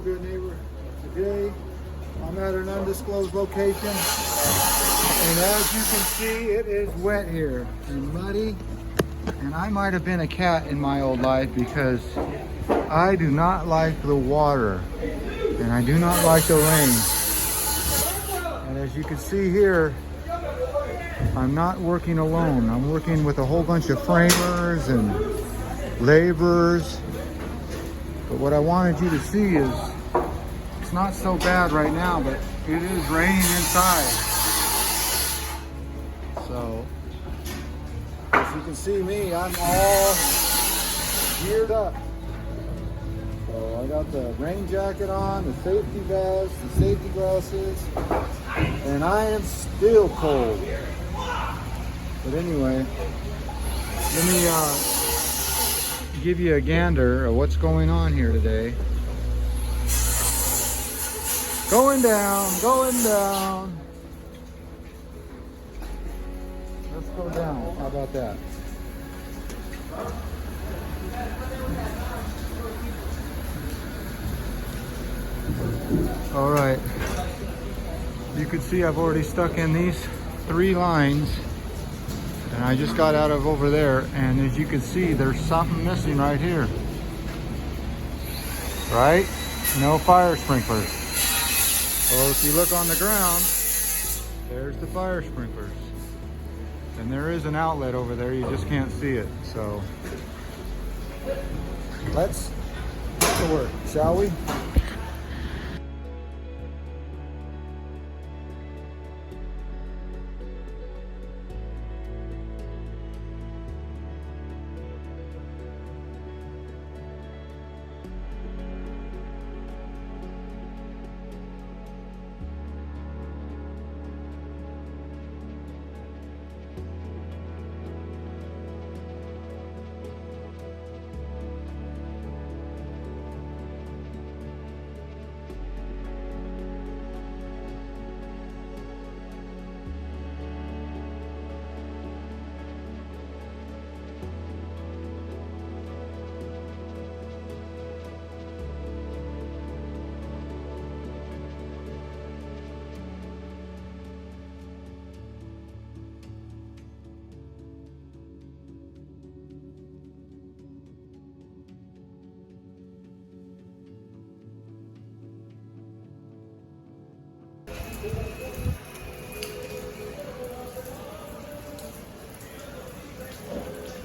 Good Neighbor. Today I'm at an undisclosed location, and as you can see, it is wet here and muddy, and I might have been a cat in my old life because I do not like the water and I do not like the rain. And as you can see here, I'm not working alone. I'm working with a whole bunch of framers and laborers. But what I wanted you to see is it's not so bad right now, but it is raining inside. So as you can see me, I'm all geared up. So I got the rain jacket on, the safety vest, the safety glasses, and I am still cold. But anyway, let me give you a gander of what's going on here today. Going down, going down. Let's go down. How about that? All right. You can see I've already stuck in these 3 lines. And I just got out of over there, and as you can see, there's something missing right here. Right? No fire sprinklers. Well, if you look on the ground, there's the fire sprinklers. And there is an outlet over there, you just can't see it. So let's get to work, shall we?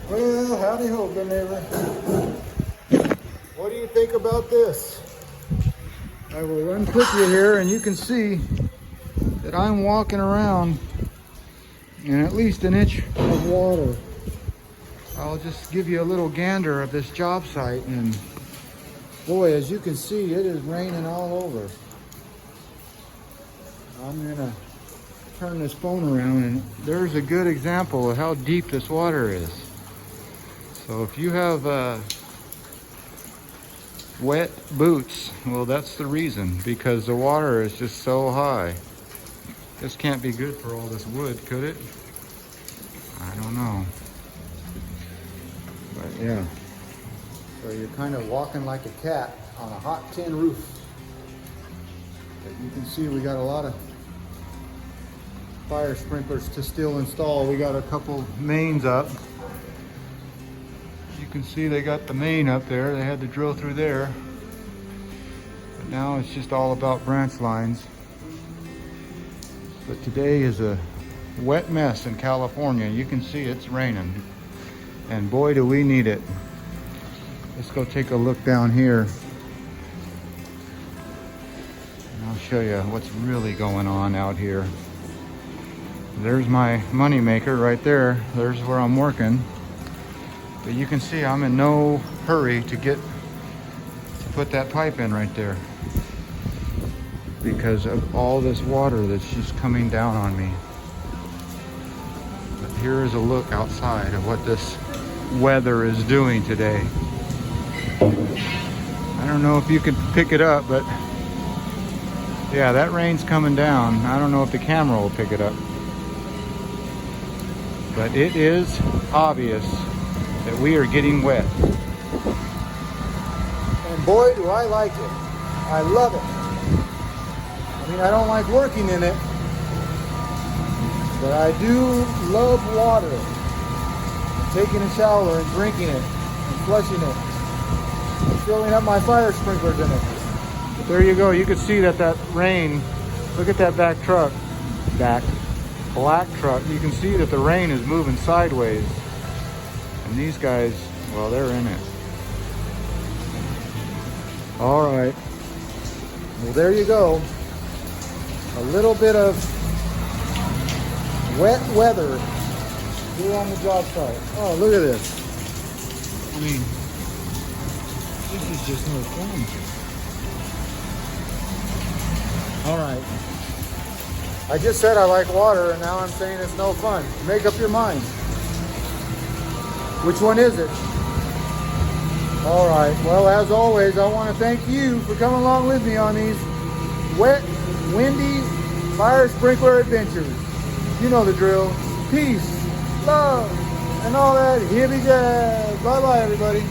Well, howdy ho, good neighbor. What do you think about this? I will unput you here, and you can see that I'm walking around in at least an inch of water. I'll just give you a little gander of this job site, and boy, as you can see, it is raining all over. I'm gonna turn this phone around, and there's a good example of how deep this water is. So if you have wet boots, well, that's the reason, because the water is just so high. This can't be good for all this wood, could it? I don't know. But yeah, so you're kind of walking like a cat on a hot tin roof. But you can see we got a lot of fire sprinklers to still install. We got a couple mains up. You can see they got the main up there. They had to drill through there. But now it's just all about branch lines. But today is a wet mess in California. You can see it's raining. And boy, do we need it. Let's go take a look down here. And I'll show you what's really going on out here. There's my money maker right there. There's where I'm working. But you can see I'm in no hurry to put that pipe in right there because of all this water that's just coming down on me. But here is a look outside of what this weather is doing today. I don't know if you can pick it up, but yeah, that rain's coming down. I don't know if the camera will pick it up, but it is obvious that we are getting wet. And boy, do I like it. I love it. I mean, I don't like working in it, but I do love water. Taking a shower and drinking it and flushing it and filling up my fire sprinklers in it. But there you go. You can see that rain, look at that black truck. You can see that the rain is moving sideways. And these guys, well, they're in it. All right. Well, there you go. A little bit of wet weather here on the job site. Oh, look at this. I mean, this is just no fun. All right. I just said I like water, and now I'm saying it's no fun. Make up your mind. Which one is it? All right. Well, as always, I want to thank you for coming along with me on these wet, windy fire sprinkler adventures. You know the drill. Peace, love, and all that hippie jazz. Bye-bye, everybody.